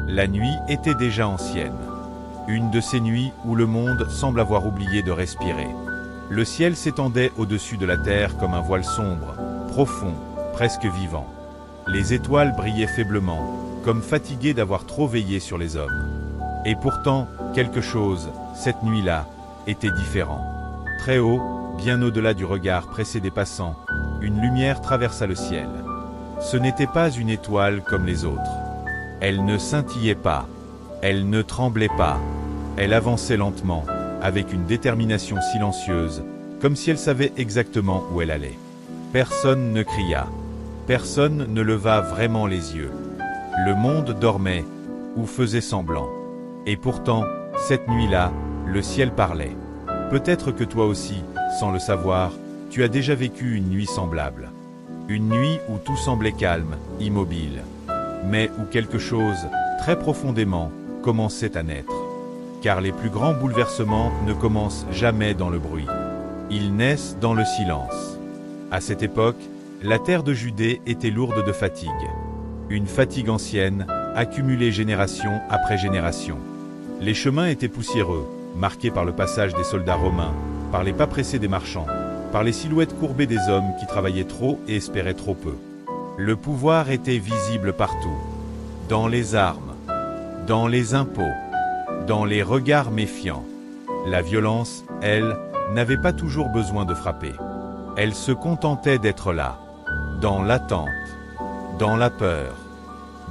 La nuit était déjà ancienne. Une de ces nuits où le monde semble avoir oublié de respirer. Le ciel s'étendait au-dessus de la terre comme un voile sombre, profond, presque vivant. Les étoiles brillaient faiblement, comme fatiguées d'avoir trop veillé sur les hommes. Et pourtant, quelque chose, cette nuit-là, était différent. Très haut, bien au-delà du regard pressé des passants, une lumière traversa le ciel. Ce n'était pas une étoile comme les autres. Elle ne scintillait pas, elle ne tremblait pas. Elle avançait lentement, avec une détermination silencieuse, comme si elle savait exactement où elle allait. Personne ne cria. Personne ne leva vraiment les yeux. Le monde dormait, ou faisait semblant. Et pourtant, cette nuit-là, le ciel parlait. Peut-être que toi aussi, sans le savoir, tu as déjà vécu une nuit semblable. Une nuit où tout semblait calme, immobile. Mais où quelque chose, très profondément, commençait à naître. Car les plus grands bouleversements ne commencent jamais dans le bruit. Ils naissent dans le silence. À cette époque, la terre de Judée était lourde de fatigue. Une fatigue ancienne, accumulée génération après génération. Les chemins étaient poussiéreux, marqués par le passage des soldats romains, par les pas pressés des marchands, par les silhouettes courbées des hommes qui travaillaient trop et espéraient trop peu. Le pouvoir était visible partout, dans les armes, dans les impôts, dans les regards méfiants. La violence, elle, n'avait pas toujours besoin de frapper. Elle se contentait d'être là, dans l'attente, dans la peur,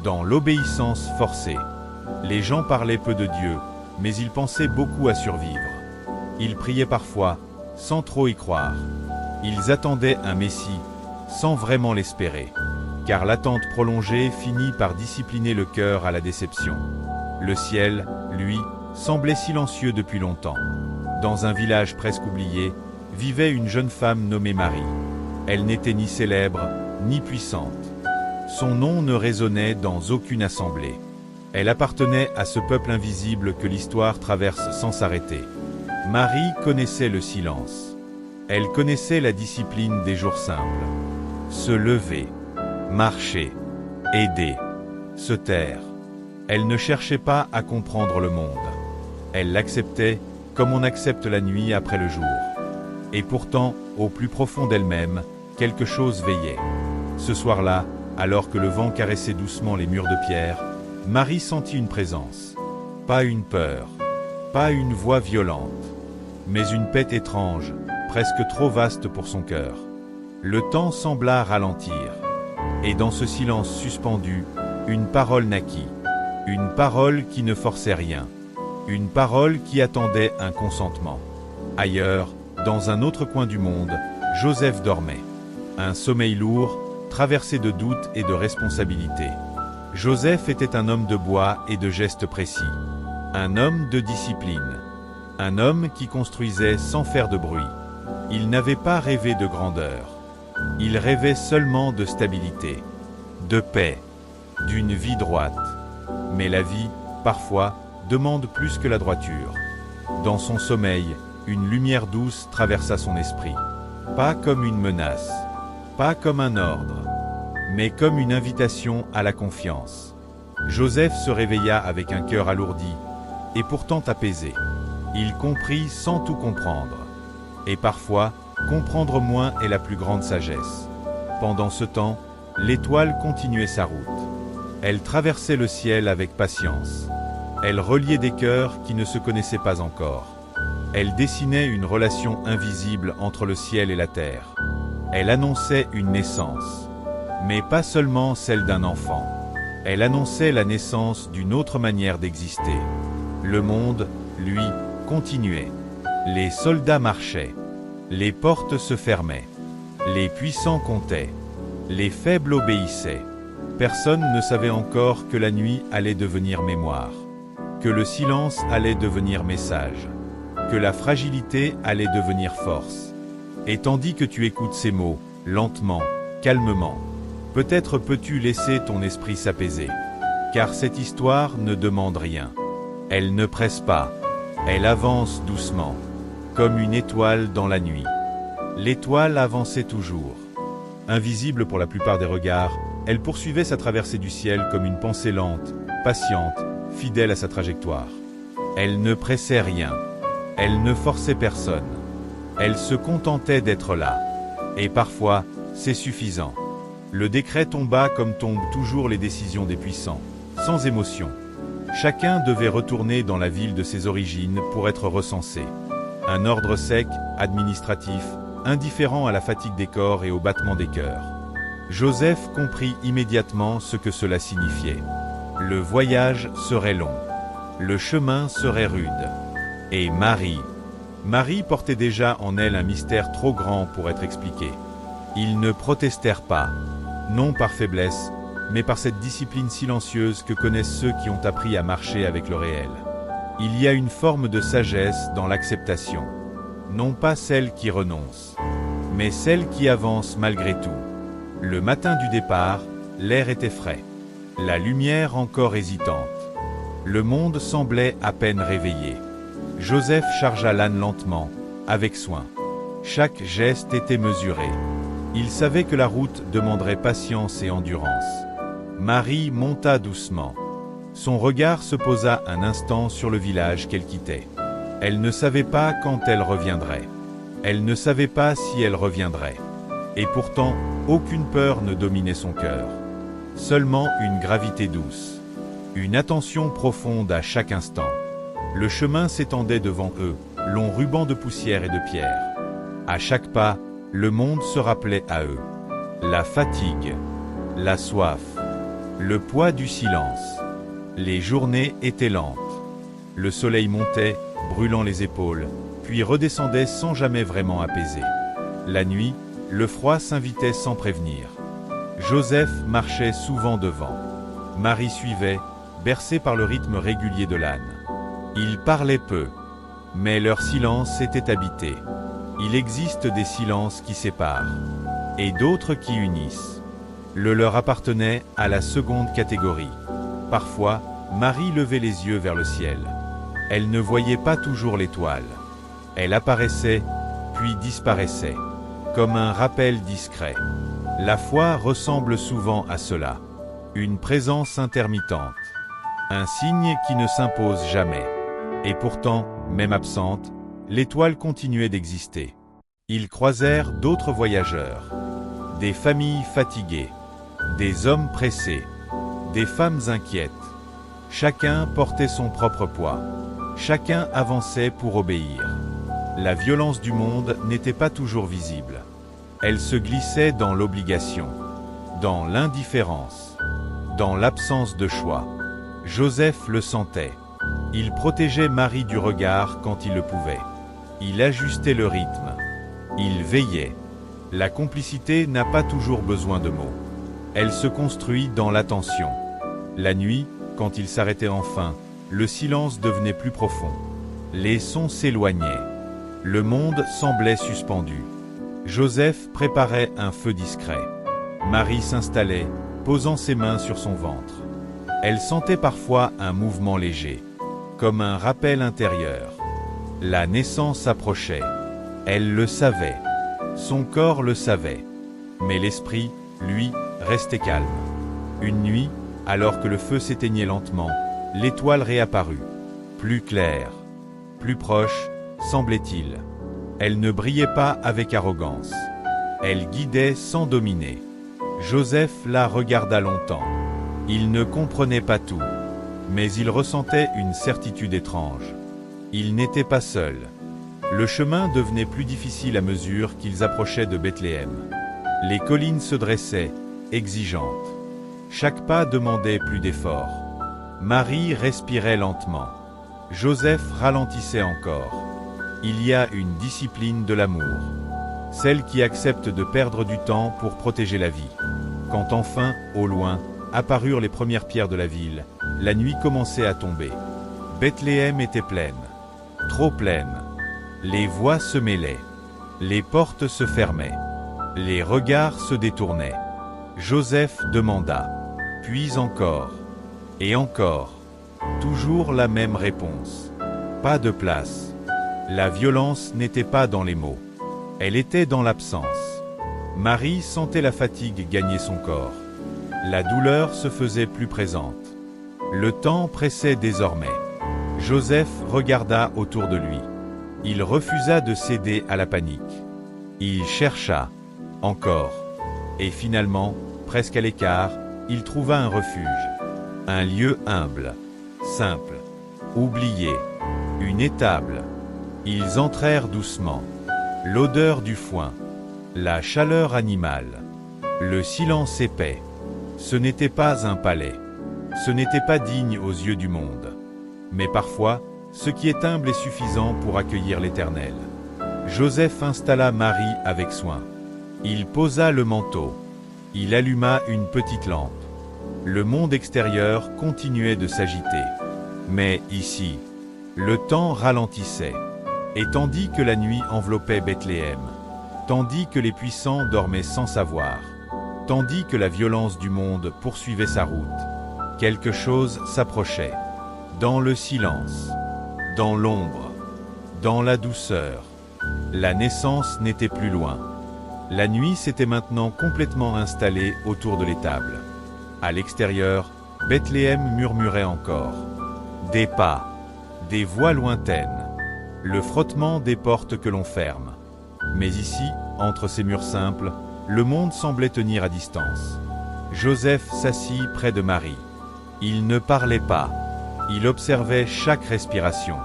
dans l'obéissance forcée. Les gens parlaient peu de Dieu, mais ils pensaient beaucoup à survivre. Ils priaient parfois, sans trop y croire. Ils attendaient un Messie, sans vraiment l'espérer. Car l'attente prolongée finit par discipliner le cœur à la déception. Le ciel, lui, semblait silencieux depuis longtemps. Dans un village presque oublié, vivait une jeune femme nommée Marie. Elle n'était ni célèbre, ni puissante. Son nom ne résonnait dans aucune assemblée. Elle appartenait à ce peuple invisible que l'histoire traverse sans s'arrêter. Marie connaissait le silence. Elle connaissait la discipline des jours simples. Se lever, marcher, aider, se taire. Elle ne cherchait pas à comprendre le monde. Elle l'acceptait comme on accepte la nuit après le jour. Et pourtant, au plus profond d'elle-même, quelque chose veillait. Ce soir-là, alors que le vent caressait doucement les murs de pierre, Marie sentit une présence. Pas une peur, pas une voix violente, mais une paix étrange, presque trop vaste pour son cœur. Le temps sembla ralentir. Et dans ce silence suspendu, une parole naquit. Une parole qui ne forçait rien. Une parole qui attendait un consentement. Ailleurs, dans un autre coin du monde, Joseph dormait. Un sommeil lourd, traversé de doutes et de responsabilités. Joseph était un homme de bois et de gestes précis. Un homme de discipline. Un homme qui construisait sans faire de bruit. Il n'avait pas rêvé de grandeur. Il rêvait seulement de stabilité, de paix, d'une vie droite. Mais la vie, parfois, demande plus que la droiture. Dans son sommeil, une lumière douce traversa son esprit. Pas comme une menace, pas comme un ordre, mais comme une invitation à la confiance. Joseph se réveilla avec un cœur alourdi, et pourtant apaisé. Il comprit sans tout comprendre. Et parfois, comprendre moins est la plus grande sagesse. Pendant ce temps, l'étoile continuait sa route. Elle traversait le ciel avec patience. Elle reliait des cœurs qui ne se connaissaient pas encore. Elle dessinait une relation invisible entre le ciel et la terre. Elle annonçait une naissance. Mais pas seulement celle d'un enfant. Elle annonçait la naissance d'une autre manière d'exister. Le monde, lui, continuait. Les soldats marchaient. Les portes se fermaient. Les puissants comptaient. Les faibles obéissaient. Personne ne savait encore que la nuit allait devenir mémoire. Que le silence allait devenir message. Que la fragilité allait devenir force. Et tandis que tu écoutes ces mots, lentement, calmement, peut-être peux-tu laisser ton esprit s'apaiser. Car cette histoire ne demande rien. Elle ne presse pas. Elle avance doucement, comme une étoile dans la nuit. L'étoile avançait toujours. Invisible pour la plupart des regards, elle poursuivait sa traversée du ciel comme une pensée lente, patiente, fidèle à sa trajectoire. Elle ne pressait rien. Elle ne forçait personne. Elle se contentait d'être là. Et parfois, c'est suffisant. Le décret tomba comme tombent toujours les décisions des puissants, sans émotion. Chacun devait retourner dans la ville de ses origines pour être recensé. Un ordre sec, administratif, indifférent à la fatigue des corps et au battement des cœurs. Joseph comprit immédiatement ce que cela signifiait. Le voyage serait long. Le chemin serait rude. Et Marie portait déjà en elle un mystère trop grand pour être expliqué. Ils ne protestèrent pas, non par faiblesse, mais par cette discipline silencieuse que connaissent ceux qui ont appris à marcher avec le réel. Il y a une forme de sagesse dans l'acceptation. Non pas celle qui renonce, mais celle qui avance malgré tout. Le matin du départ, l'air était frais. La lumière encore hésitante. Le monde semblait à peine réveillé. Joseph chargea l'âne lentement, avec soin. Chaque geste était mesuré. Il savait que la route demanderait patience et endurance. Marie monta doucement. Son regard se posa un instant sur le village qu'elle quittait. Elle ne savait pas quand elle reviendrait. Elle ne savait pas si elle reviendrait. Et pourtant, aucune peur ne dominait son cœur. Seulement une gravité douce. Une attention profonde à chaque instant. Le chemin s'étendait devant eux, long ruban de poussière et de pierre. À chaque pas, le monde se rappelait à eux. La fatigue, la soif, le poids du silence. Les journées étaient lentes. Le soleil montait, brûlant les épaules, puis redescendait sans jamais vraiment apaiser. La nuit, le froid s'invitait sans prévenir. Joseph marchait souvent devant. Marie suivait, bercée par le rythme régulier de l'âne. Ils parlaient peu, mais leur silence était habité. Il existe des silences qui séparent, et d'autres qui unissent. Le leur appartenait à la seconde catégorie. Parfois, Marie levait les yeux vers le ciel. Elle ne voyait pas toujours l'étoile. Elle apparaissait, puis disparaissait, comme un rappel discret. La foi ressemble souvent à cela. Une présence intermittente. Un signe qui ne s'impose jamais. Et pourtant, même absente, l'étoile continuait d'exister. Ils croisèrent d'autres voyageurs. Des familles fatiguées. Des hommes pressés. Des femmes inquiètes. Chacun portait son propre poids. Chacun avançait pour obéir. La violence du monde n'était pas toujours visible. Elle se glissait dans l'obligation, dans l'indifférence, dans l'absence de choix. Joseph le sentait. Il protégeait Marie du regard quand il le pouvait. Il ajustait le rythme. Il veillait. La complicité n'a pas toujours besoin de mots. Elle se construit dans l'attention. La nuit, quand il s'arrêtait enfin, le silence devenait plus profond. Les sons s'éloignaient. Le monde semblait suspendu. Joseph préparait un feu discret. Marie s'installait, posant ses mains sur son ventre. Elle sentait parfois un mouvement léger, comme un rappel intérieur. La naissance approchait. Elle le savait. Son corps le savait. Mais l'esprit, lui, restait calme. Une nuit, alors que le feu s'éteignait lentement, l'étoile réapparut. Plus claire, plus proche, semblait-il. Elle ne brillait pas avec arrogance. Elle guidait sans dominer. Joseph la regarda longtemps. Il ne comprenait pas tout, mais il ressentait une certitude étrange. Il n'était pas seul. Le chemin devenait plus difficile à mesure qu'ils approchaient de Bethléem. Les collines se dressaient, exigeantes. Chaque pas demandait plus d'efforts. Marie respirait lentement. Joseph ralentissait encore. Il y a une discipline de l'amour. Celle qui accepte de perdre du temps pour protéger la vie. Quand enfin, au loin, apparurent les premières pierres de la ville, la nuit commençait à tomber. Bethléem était pleine. Trop pleine. Les voix se mêlaient. Les portes se fermaient. Les regards se détournaient. Joseph demanda. Puis encore. Et encore. Toujours la même réponse. Pas de place. La violence n'était pas dans les mots. Elle était dans l'absence. Marie sentait la fatigue gagner son corps. La douleur se faisait plus présente. Le temps pressait désormais. Joseph regarda autour de lui. Il refusa de céder à la panique. Il chercha, encore. Et finalement, presque à l'écart, il trouva un refuge. Un lieu humble, simple, oublié, une étable. Ils entrèrent doucement. L'odeur du foin, la chaleur animale, le silence épais. Ce n'était pas un palais. Ce n'était pas digne aux yeux du monde. Mais parfois, ce qui est humble est suffisant pour accueillir l'Éternel. Joseph installa Marie avec soin. Il posa le manteau. Il alluma une petite lampe. Le monde extérieur continuait de s'agiter. Mais ici, le temps ralentissait. Et tandis que la nuit enveloppait Bethléem, tandis que les puissants dormaient sans savoir, tandis que la violence du monde poursuivait sa route, quelque chose s'approchait. Dans le silence, dans l'ombre, dans la douceur. La naissance n'était plus loin. La nuit s'était maintenant complètement installée autour de l'étable. À l'extérieur, Bethléem murmurait encore. Des pas, des voix lointaines, le frottement des portes que l'on ferme. Mais ici, entre ces murs simples, le monde semblait tenir à distance. Joseph s'assit près de Marie. Il ne parlait pas. Il observait chaque respiration,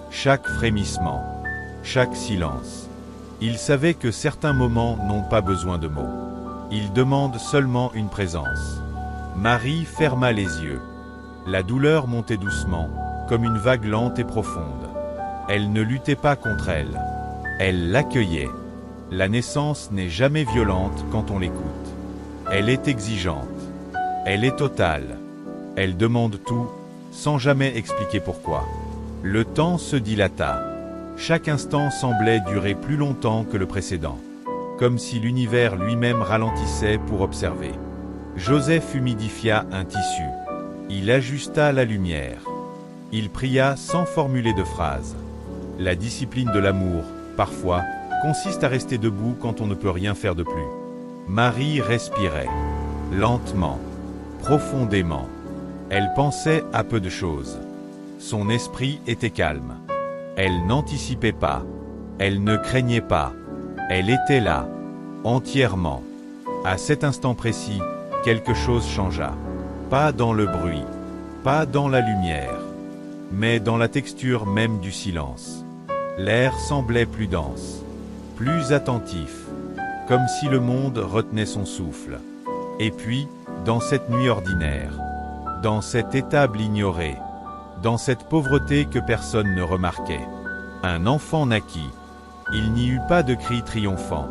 chaque frémissement, chaque silence. Il savait que certains moments n'ont pas besoin de mots. Ils demandent seulement une présence. Marie ferma les yeux. La douleur montait doucement, comme une vague lente et profonde. Elle ne luttait pas contre elle. Elle l'accueillait. La naissance n'est jamais violente quand on l'écoute. Elle est exigeante. Elle est totale. Elle demande tout, sans jamais expliquer pourquoi. Le temps se dilata. Chaque instant semblait durer plus longtemps que le précédent, comme si l'univers lui-même ralentissait pour observer. Joseph humidifia un tissu. Il ajusta la lumière. Il pria sans formuler de phrase. La discipline de l'amour, parfois, consiste à rester debout quand on ne peut rien faire de plus. Marie respirait, lentement, profondément. Elle pensait à peu de choses. Son esprit était calme. Elle n'anticipait pas. Elle ne craignait pas. Elle était là, entièrement. À cet instant précis, quelque chose changea. Pas dans le bruit, pas dans la lumière, mais dans la texture même du silence. L'air semblait plus dense, plus attentif, comme si le monde retenait son souffle. Et puis, dans cette nuit ordinaire, dans cette étable ignorée, dans cette pauvreté que personne ne remarquait, un enfant naquit. Il n'y eut pas de cri triomphant,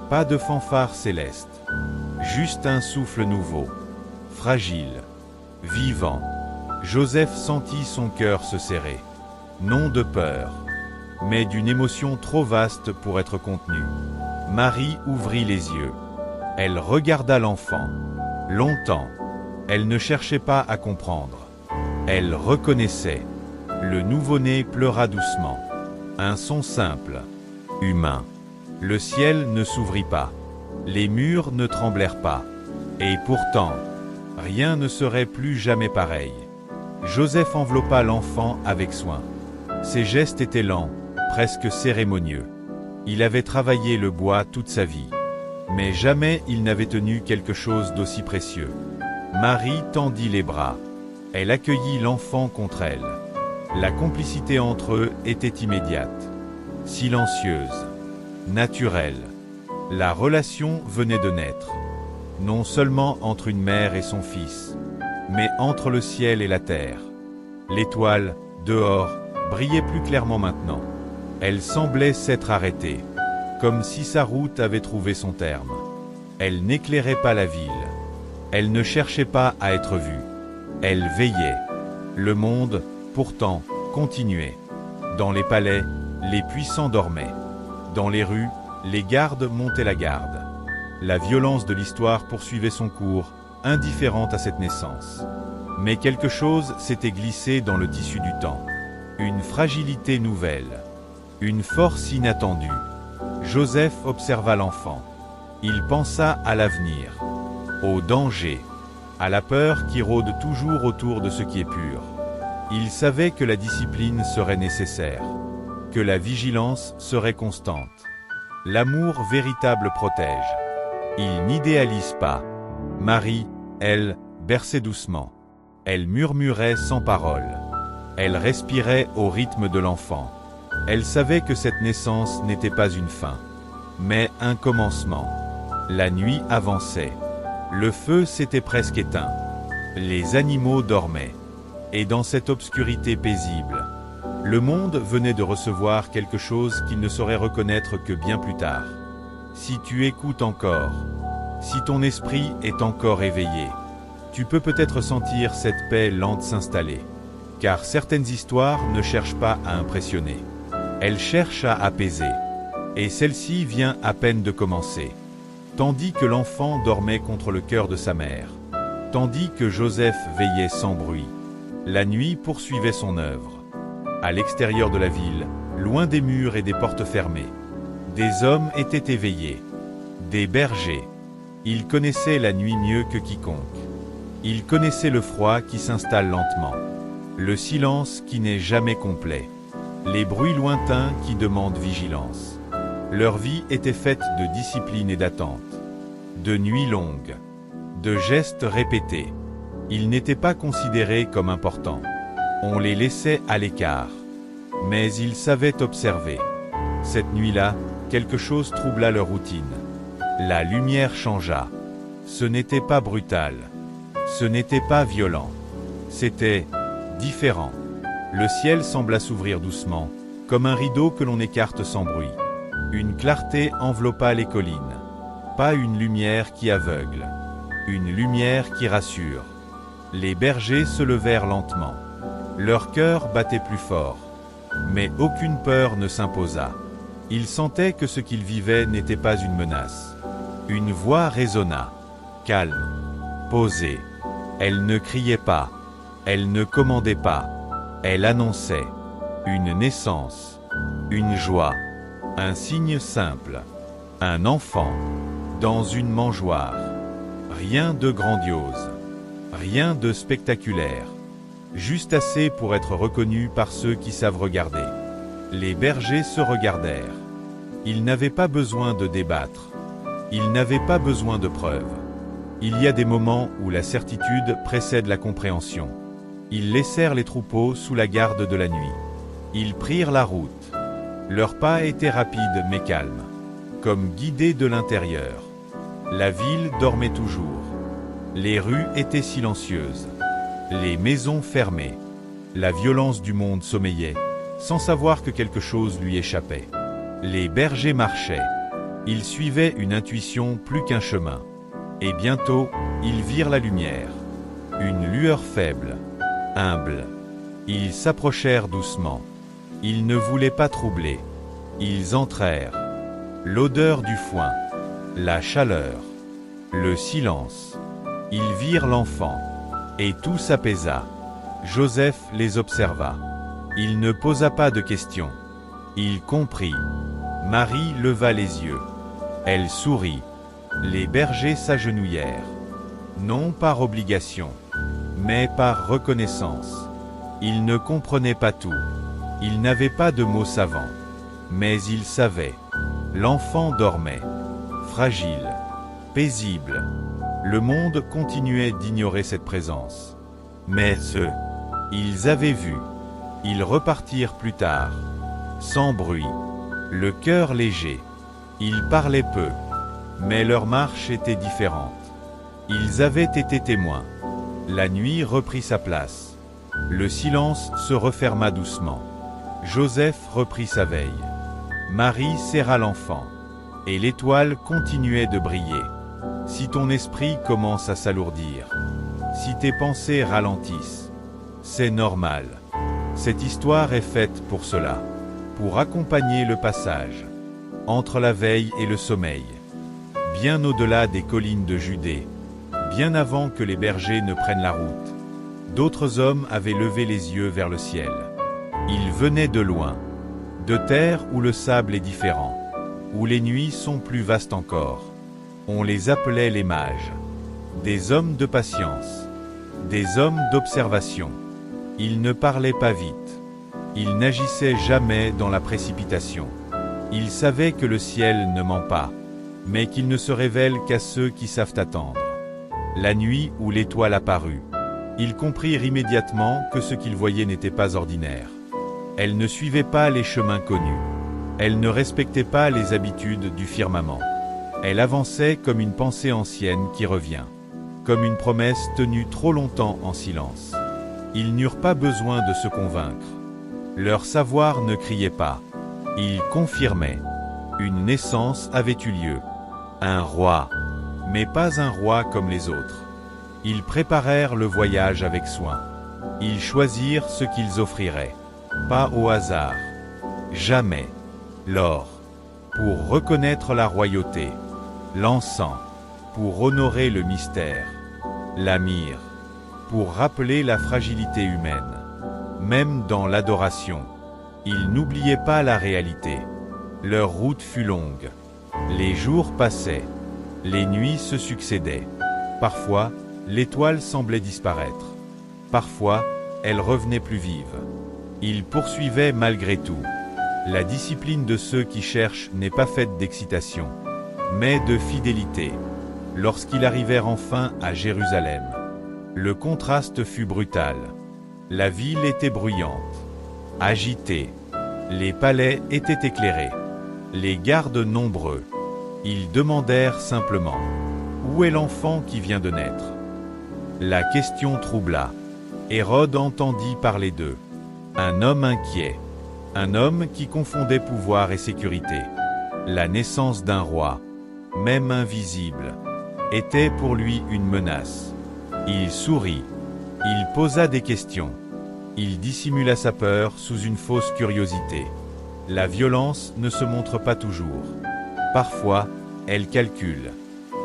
pas de fanfare céleste, juste un souffle nouveau, fragile, vivant. Joseph sentit son cœur se serrer, non de peur, mais d'une émotion trop vaste pour être contenue. Marie ouvrit les yeux. Elle regarda l'enfant. Longtemps. Elle ne cherchait pas à comprendre. Elle reconnaissait. Le nouveau-né pleura doucement. Un son simple, humain. Le ciel ne s'ouvrit pas. Les murs ne tremblèrent pas. Et pourtant, rien ne serait plus jamais pareil. Joseph enveloppa l'enfant avec soin. Ses gestes étaient lents, presque cérémonieux. Il avait travaillé le bois toute sa vie. Mais jamais il n'avait tenu quelque chose d'aussi précieux. Marie tendit les bras. Elle accueillit l'enfant contre elle. La complicité entre eux était immédiate, silencieuse, naturelle. La relation venait de naître, non seulement entre une mère et son fils, mais entre le ciel et la terre. L'étoile, dehors, brillait plus clairement maintenant. Elle semblait s'être arrêtée, comme si sa route avait trouvé son terme. Elle n'éclairait pas la ville. Elle ne cherchait pas à être vue. Elle veillait. Le monde, pourtant, continuait. Dans les palais, les puissants dormaient. Dans les rues, les gardes montaient la garde. La violence de l'histoire poursuivait son cours, indifférente à cette naissance. Mais quelque chose s'était glissé dans le tissu du temps. Une fragilité nouvelle. Une force inattendue. Joseph observa l'enfant. Il pensa à l'avenir, au danger, à la peur qui rôde toujours autour de ce qui est pur. Il savait que la discipline serait nécessaire, que la vigilance serait constante. L'amour véritable protège. Il n'idéalise pas. Marie, elle, berçait doucement. Elle murmurait sans parole. Elle respirait au rythme de l'enfant. Elle savait que cette naissance n'était pas une fin, mais un commencement. La nuit avançait. Le feu s'était presque éteint. Les animaux dormaient. Et dans cette obscurité paisible, le monde venait de recevoir quelque chose qu'il ne saurait reconnaître que bien plus tard. Si tu écoutes encore, si ton esprit est encore éveillé, tu peux peut-être sentir cette paix lente s'installer. Car certaines histoires ne cherchent pas à impressionner. Elles cherchent à apaiser. Et celle-ci vient à peine de commencer. Tandis que l'enfant dormait contre le cœur de sa mère. Tandis que Joseph veillait sans bruit. La nuit poursuivait son œuvre. À l'extérieur de la ville, loin des murs et des portes fermées, des hommes étaient éveillés. Des bergers. Ils connaissaient la nuit mieux que quiconque. Ils connaissaient le froid qui s'installe lentement. Le silence qui n'est jamais complet. Les bruits lointains qui demandent vigilance. Leur vie était faite de discipline et d'attente. De nuits longues. De gestes répétés. Ils n'étaient pas considérés comme importants. On les laissait à l'écart. Mais ils savaient observer. Cette nuit-là, quelque chose troubla leur routine. La lumière changea. Ce n'était pas brutal. Ce n'était pas violent. C'était différent. Le ciel sembla s'ouvrir doucement, comme un rideau que l'on écarte sans bruit. Une clarté enveloppa les collines. Pas une lumière qui aveugle. Une lumière qui rassure. Les bergers se levèrent lentement. Leur cœur battait plus fort. Mais aucune peur ne s'imposa. Ils sentaient que ce qu'ils vivaient n'était pas une menace. Une voix résonna. Calme. Posée. Elle ne criait pas. Elle ne commandait pas. Elle annonçait. Une naissance. Une joie. Un signe simple. Un enfant. Dans une mangeoire. Rien de grandiose. Rien de spectaculaire. Juste assez pour être reconnu par ceux qui savent regarder. Les bergers se regardèrent. Ils n'avaient pas besoin de débattre. Ils n'avaient pas besoin de preuves. Il y a des moments où la certitude précède la compréhension. Ils laissèrent les troupeaux sous la garde de la nuit. Ils prirent la route. Leurs pas étaient rapides mais calmes, comme guidés de l'intérieur. La ville dormait toujours. Les rues étaient silencieuses. Les maisons fermées. La violence du monde sommeillait, sans savoir que quelque chose lui échappait. Les bergers marchaient. Ils suivaient une intuition plus qu'un chemin. Et bientôt, ils virent la lumière. Une lueur faible, humble. Ils s'approchèrent doucement. Ils ne voulaient pas troubler. Ils entrèrent. L'odeur du foin, la chaleur, le silence. Ils virent l'enfant. Et tout s'apaisa. Joseph les observa. Il ne posa pas de questions. Il comprit. Marie leva les yeux. Elle sourit. Les bergers s'agenouillèrent. Non par obligation, mais par reconnaissance. Ils ne comprenaient pas tout. Ils n'avaient pas de mots savants. Mais ils savaient. L'enfant dormait. Fragile. Paisible. Le monde continuait d'ignorer cette présence. Mais eux, ils avaient vu. Ils repartirent plus tard. Sans bruit. Le cœur léger. Ils parlaient peu. Mais leur marche était différente. Ils avaient été témoins. La nuit reprit sa place. Le silence se referma doucement. Joseph reprit sa veille. Marie serra l'enfant. Et l'étoile continuait de briller. Si ton esprit commence à s'alourdir, si tes pensées ralentissent, c'est normal. Cette histoire est faite pour cela, pour accompagner le passage, entre la veille et le sommeil, bien au-delà des collines de Judée, bien avant que les bergers ne prennent la route. D'autres hommes avaient levé les yeux vers le ciel. Ils venaient de loin, de terres où le sable est différent, où les nuits sont plus vastes encore. On les appelait les mages. des hommes de patience, des hommes d'observation. Ils ne parlaient pas vite. Ils n'agissaient jamais dans la précipitation. Ils savaient que le ciel ne ment pas, mais qu'il ne se révèle qu'à ceux qui savent attendre. La nuit où l'étoile apparut, ils comprirent immédiatement que ce qu'ils voyaient n'était pas ordinaire. Elle ne suivait pas les chemins connus. Elle ne respectait pas les habitudes du firmament. Elle avançait comme une pensée ancienne qui revient, comme une promesse tenue trop longtemps en silence. Ils n'eurent pas besoin de se convaincre. Leur savoir ne criait pas. Il confirmait. Une naissance avait eu lieu. Un roi, mais pas un roi comme les autres. Ils préparèrent le voyage avec soin. Ils choisirent ce qu'ils offriraient. Pas au hasard. Jamais. L'or, pour reconnaître la royauté. L'encens, pour honorer le mystère. La myrrhe, pour rappeler la fragilité humaine. Même dans l'adoration, ils n'oubliaient pas la réalité. Leur route fut longue. Les jours passaient. Les nuits se succédaient. Parfois, l'étoile semblait disparaître. Parfois, elle revenait plus vive. Ils poursuivaient malgré tout. La discipline de ceux qui cherchent n'est pas faite d'excitation, mais de fidélité. Lorsqu'ils arrivèrent enfin à Jérusalem, le contraste fut brutal. La ville était bruyante, agitée. Les palais étaient éclairés, les gardes nombreux. Ils demandèrent simplement « Où est l'enfant qui vient de naître ?» La question troubla. Hérode entendit parler d'eux. Un homme inquiet, un homme qui confondait pouvoir et sécurité. La naissance d'un roi, même invisible, était pour lui une menace. Il sourit, il posa des questions. Il dissimula sa peur sous une fausse curiosité. La violence ne se montre pas toujours. Parfois, elle calcule.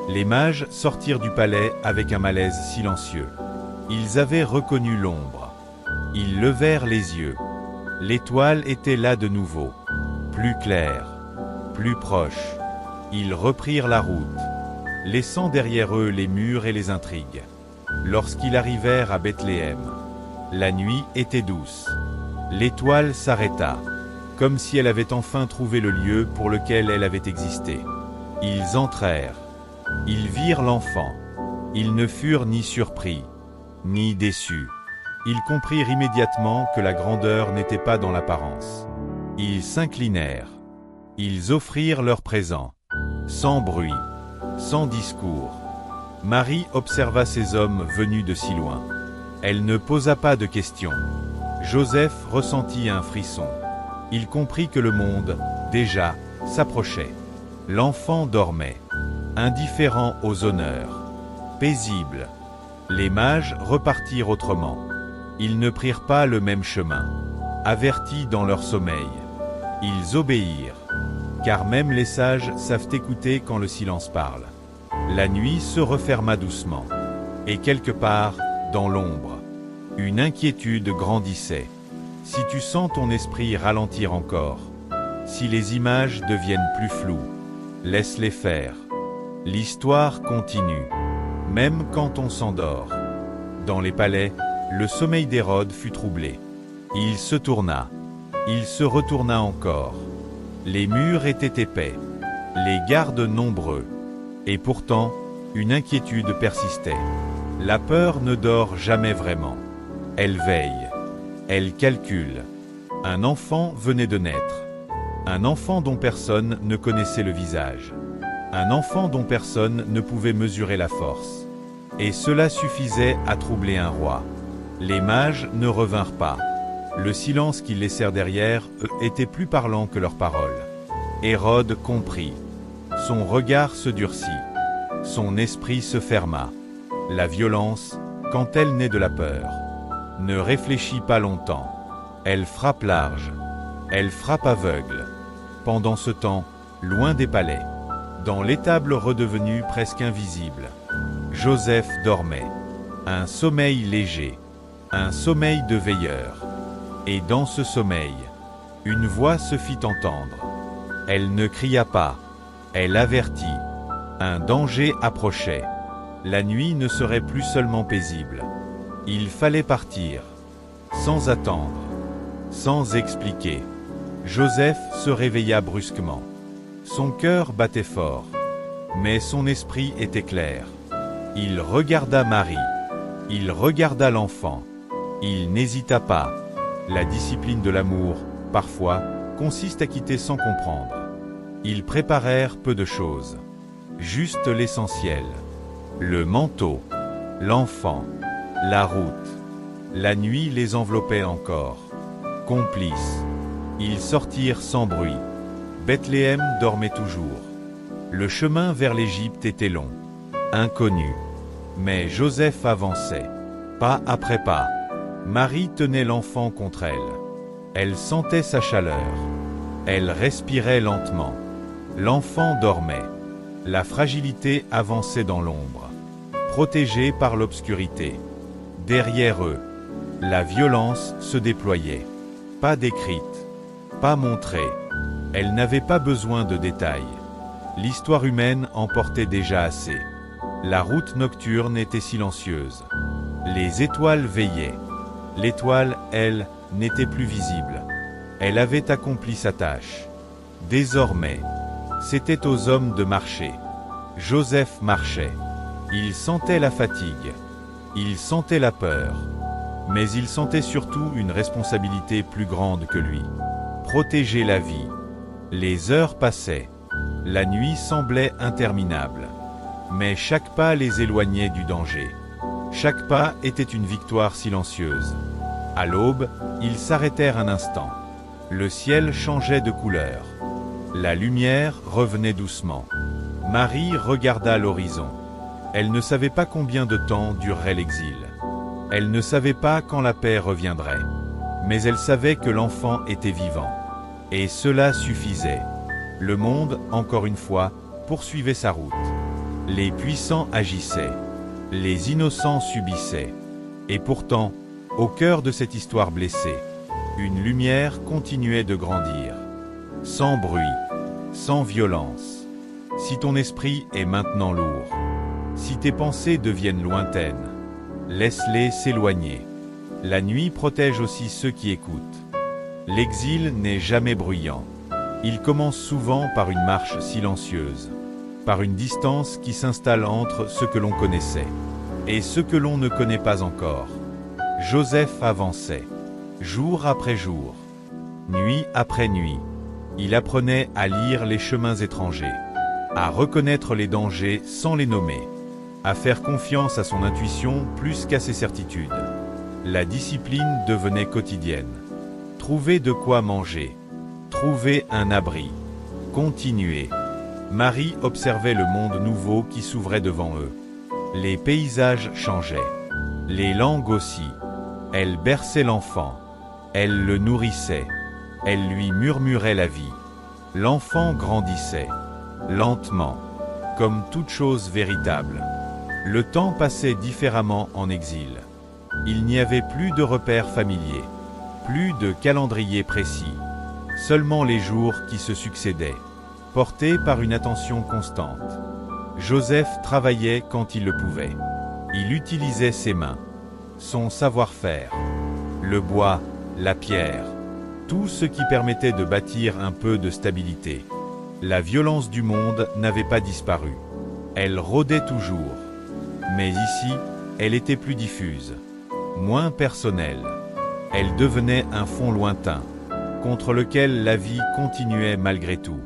Les mages sortirent du palais avec un malaise silencieux. Ils avaient reconnu l'ombre. Ils levèrent les yeux. L'étoile était là de nouveau, plus claire, plus proche. Ils reprirent la route, laissant derrière eux les murs et les intrigues. Lorsqu'ils arrivèrent à Bethléem, la nuit était douce. L'étoile s'arrêta, comme si elle avait enfin trouvé le lieu pour lequel elle avait existé. Ils entrèrent. Ils virent l'enfant. Ils ne furent ni surpris, ni déçus. Ils comprirent immédiatement que la grandeur n'était pas dans l'apparence. Ils s'inclinèrent. Ils offrirent leurs présents, sans bruit, sans discours. Marie observa ces hommes venus de si loin. Elle ne posa pas de questions. Joseph ressentit un frisson. Il comprit que le monde, déjà, s'approchait. L'enfant dormait, indifférent aux honneurs, paisible. Les mages repartirent autrement. Ils ne prirent pas le même chemin, avertis dans leur sommeil. Ils obéirent, car même les sages savent écouter quand le silence parle. La nuit se referma doucement, et quelque part, dans l'ombre, une inquiétude grandissait. Si tu sens ton esprit ralentir encore, si les images deviennent plus floues, laisse-les faire. L'histoire continue, même quand on s'endort. Dans les palais, le sommeil d'Hérode fut troublé. Il se tourna. Il se retourna encore. Les murs étaient épais, les gardes nombreux. Et pourtant, une inquiétude persistait. La peur ne dort jamais vraiment. Elle veille. Elle calcule. Un enfant venait de naître. Un enfant dont personne ne connaissait le visage. Un enfant dont personne ne pouvait mesurer la force. Et cela suffisait à troubler un roi. Les mages ne revinrent pas. Le silence qu'ils laissèrent derrière eux était plus parlant que leurs paroles. Hérode comprit. Son regard se durcit. Son esprit se ferma. La violence, quand elle naît de la peur, ne réfléchit pas longtemps. Elle frappe large. Elle frappe aveugle. Pendant ce temps, loin des palais, dans l'étable redevenue presque invisible, Joseph dormait. Un sommeil léger. Un sommeil de veilleur. Et dans ce sommeil, une voix se fit entendre. Elle ne cria pas. Elle avertit. Un danger approchait. La nuit ne serait plus seulement paisible. Il fallait partir. Sans attendre. Sans expliquer. Joseph se réveilla brusquement. Son cœur battait fort. Mais son esprit était clair. Il regarda Marie. Il regarda l'enfant. Il n'hésita pas. La discipline de l'amour, parfois, consiste à quitter sans comprendre. Ils préparèrent peu de choses. Juste l'essentiel. Le manteau, l'enfant, la route. La nuit les enveloppait encore. Complices. Ils sortirent sans bruit. Bethléem dormait toujours. Le chemin vers l'Égypte était long. Inconnu. Mais Joseph avançait. Pas après pas. Marie tenait l'enfant contre elle. Elle sentait sa chaleur. Elle respirait lentement. L'enfant dormait. La fragilité avançait dans l'ombre. Protégée par l'obscurité. Derrière eux, la violence se déployait. Pas décrite. Pas montrée. Elle n'avait pas besoin de détails. L'histoire humaine en portait déjà assez. La route nocturne était silencieuse. Les étoiles veillaient. L'étoile, elle, n'était plus visible. Elle avait accompli sa tâche. Désormais, c'était aux hommes de marcher. Joseph marchait. Il sentait la fatigue. Il sentait la peur. Mais il sentait surtout une responsabilité plus grande que lui. Protéger la vie. Les heures passaient. La nuit semblait interminable. Mais chaque pas les éloignait du danger. Chaque pas était une victoire silencieuse. À l'aube, ils s'arrêtèrent un instant. Le ciel changeait de couleur. La lumière revenait doucement. Marie regarda l'horizon. Elle ne savait pas combien de temps durerait l'exil. Elle ne savait pas quand la paix reviendrait. Mais elle savait que l'enfant était vivant. Et cela suffisait. Le monde, encore une fois, poursuivait sa route. Les puissants agissaient. Les innocents subissaient. Et pourtant, au cœur de cette histoire blessée, une lumière continuait de grandir. Sans bruit, sans violence. Si ton esprit est maintenant lourd, si tes pensées deviennent lointaines, laisse-les s'éloigner. La nuit protège aussi ceux qui écoutent. L'exil n'est jamais bruyant. Il commence souvent par une marche silencieuse, par une distance qui s'installe entre ce que l'on connaissait et ce que l'on ne connaît pas encore. Joseph avançait, jour après jour, nuit après nuit. Il apprenait à lire les chemins étrangers, à reconnaître les dangers sans les nommer, à faire confiance à son intuition plus qu'à ses certitudes. La discipline devenait quotidienne. Trouver de quoi manger, trouver un abri, continuer. Marie observait le monde nouveau qui s'ouvrait devant eux. Les paysages changeaient, les langues aussi. Elle berçait l'enfant, elle le nourrissait, elle lui murmurait la vie. L'enfant grandissait, lentement, comme toute chose véritable. Le temps passait différemment en exil. Il n'y avait plus de repères familiers, plus de calendrier précis, seulement les jours qui se succédaient, portés par une attention constante. Joseph travaillait quand il le pouvait. Il utilisait ses mains, son savoir-faire, le bois, la pierre, tout ce qui permettait de bâtir un peu de stabilité. La violence du monde n'avait pas disparu. Elle rôdait toujours. Mais ici, elle était plus diffuse, moins personnelle. Elle devenait un fond lointain, contre lequel la vie continuait malgré tout.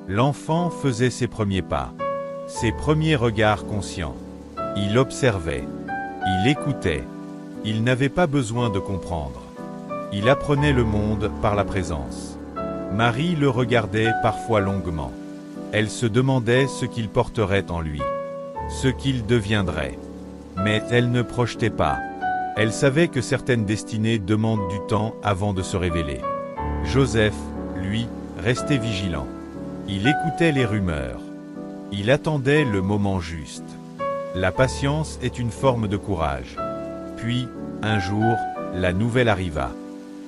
L'enfant faisait ses premiers pas, ses premiers regards conscients. Il observait, il écoutait, il n'avait pas besoin de comprendre. Il apprenait le monde par la présence. Marie le regardait parfois longuement. Elle se demandait ce qu'il porterait en lui, ce qu'il deviendrait. Mais elle ne projetait pas. Elle savait que certaines destinées demandent du temps avant de se révéler. Joseph, lui, restait vigilant. Il écoutait les rumeurs. Il attendait le moment juste. La patience est une forme de courage. Puis, un jour, la nouvelle arriva.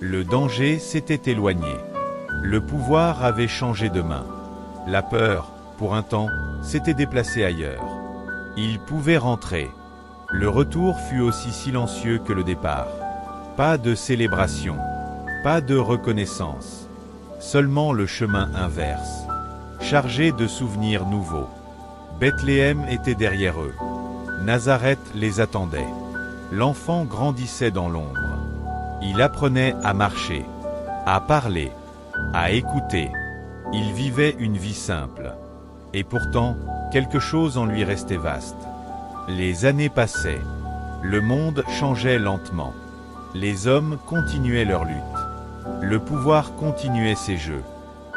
Le danger s'était éloigné. Le pouvoir avait changé de main. La peur, pour un temps, s'était déplacée ailleurs. Il pouvait rentrer. Le retour fut aussi silencieux que le départ. Pas de célébration, pas de reconnaissance. Seulement le chemin inverse, chargé de souvenirs nouveaux. Bethléem était derrière eux. Nazareth les attendait. L'enfant grandissait dans l'ombre. Il apprenait à marcher, à parler, à écouter. Il vivait une vie simple. Et pourtant, quelque chose en lui restait vaste. Les années passaient. Le monde changeait lentement. Les hommes continuaient leur lutte. Le pouvoir continuait ses jeux.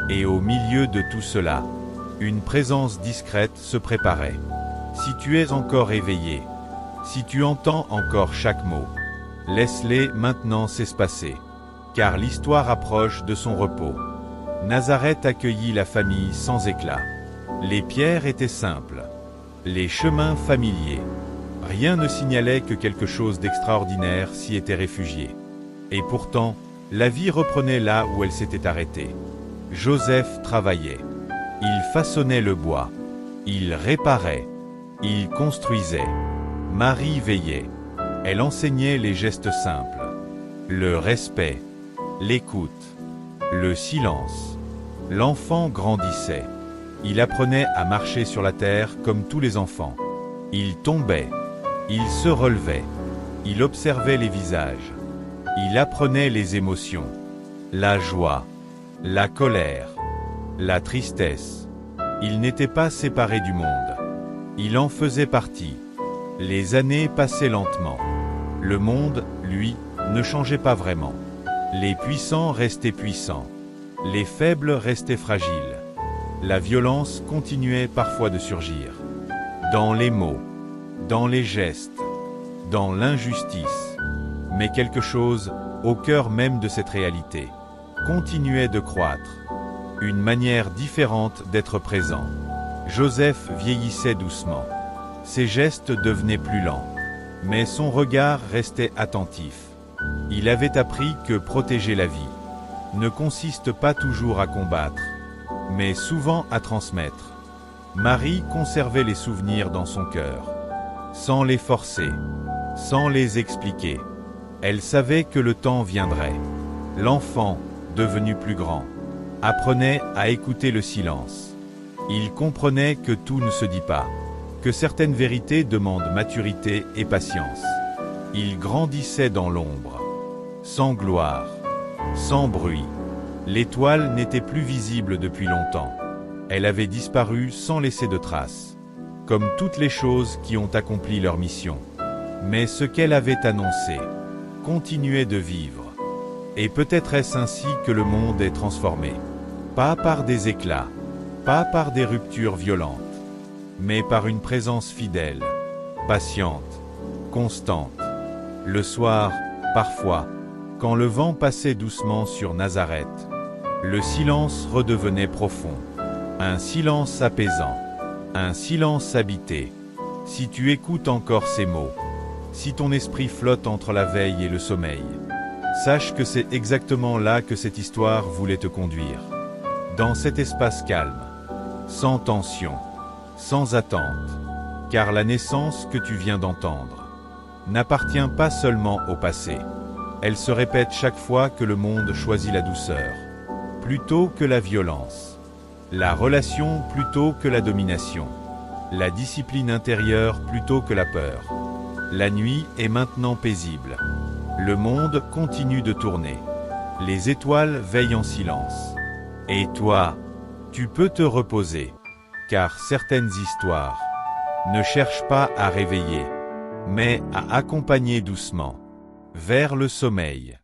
Et au milieu de tout cela, une présence discrète se préparait. Si tu es encore éveillé, si tu entends encore chaque mot, laisse-les maintenant s'espacer, car l'histoire approche de son repos. Nazareth accueillit la famille sans éclat. Les pierres étaient simples, les chemins familiers. Rien ne signalait que quelque chose d'extraordinaire s'y était réfugié. Et pourtant, la vie reprenait là où elle s'était arrêtée. Joseph travaillait. Il façonnait le bois. Il réparait. Il construisait. Marie veillait. Elle enseignait les gestes simples. Le respect. L'écoute. Le silence. L'enfant grandissait. Il apprenait à marcher sur la terre comme tous les enfants. Il tombait. Il se relevait. Il observait les visages. Il apprenait les émotions. La joie. La colère. La tristesse. Il n'était pas séparé du monde. Il en faisait partie. Les années passaient lentement. Le monde, lui, ne changeait pas vraiment. Les puissants restaient puissants. Les faibles restaient fragiles. La violence continuait parfois de surgir. Dans les mots, dans les gestes, dans l'injustice. Mais quelque chose, au cœur même de cette réalité, continuait de croître. Une manière différente d'être présent. Joseph vieillissait doucement. Ses gestes devenaient plus lents. Mais son regard restait attentif. Il avait appris que protéger la vie ne consiste pas toujours à combattre, mais souvent à transmettre. Marie conservait les souvenirs dans son cœur, sans les forcer, sans les expliquer. Elle savait que le temps viendrait. L'enfant, devenu plus grand, apprenait à écouter le silence. Il comprenait que tout ne se dit pas, que certaines vérités demandent maturité et patience. Il grandissait dans l'ombre, sans gloire, sans bruit. L'étoile n'était plus visible depuis longtemps. Elle avait disparu sans laisser de traces, comme toutes les choses qui ont accompli leur mission. Mais ce qu'elle avait annoncé continuait de vivre. Et peut-être est-ce ainsi que le monde est transformé. Pas par des éclats, pas par des ruptures violentes, mais par une présence fidèle, patiente, constante. Le soir, parfois, quand le vent passait doucement sur Nazareth, le silence redevenait profond, un silence apaisant, un silence habité. Si tu écoutes encore ces mots, si ton esprit flotte entre la veille et le sommeil, sache que c'est exactement là que cette histoire voulait te conduire. Dans cet espace calme, sans tension, sans attente, car la naissance que tu viens d'entendre n'appartient pas seulement au passé. Elle se répète chaque fois que le monde choisit la douceur, plutôt que la violence, la relation plutôt que la domination, la discipline intérieure plutôt que la peur. La nuit est maintenant paisible. Le monde continue de tourner. Les étoiles veillent en silence. Et toi, tu peux te reposer, car certaines histoires ne cherchent pas à réveiller, mais à accompagner doucement vers le sommeil.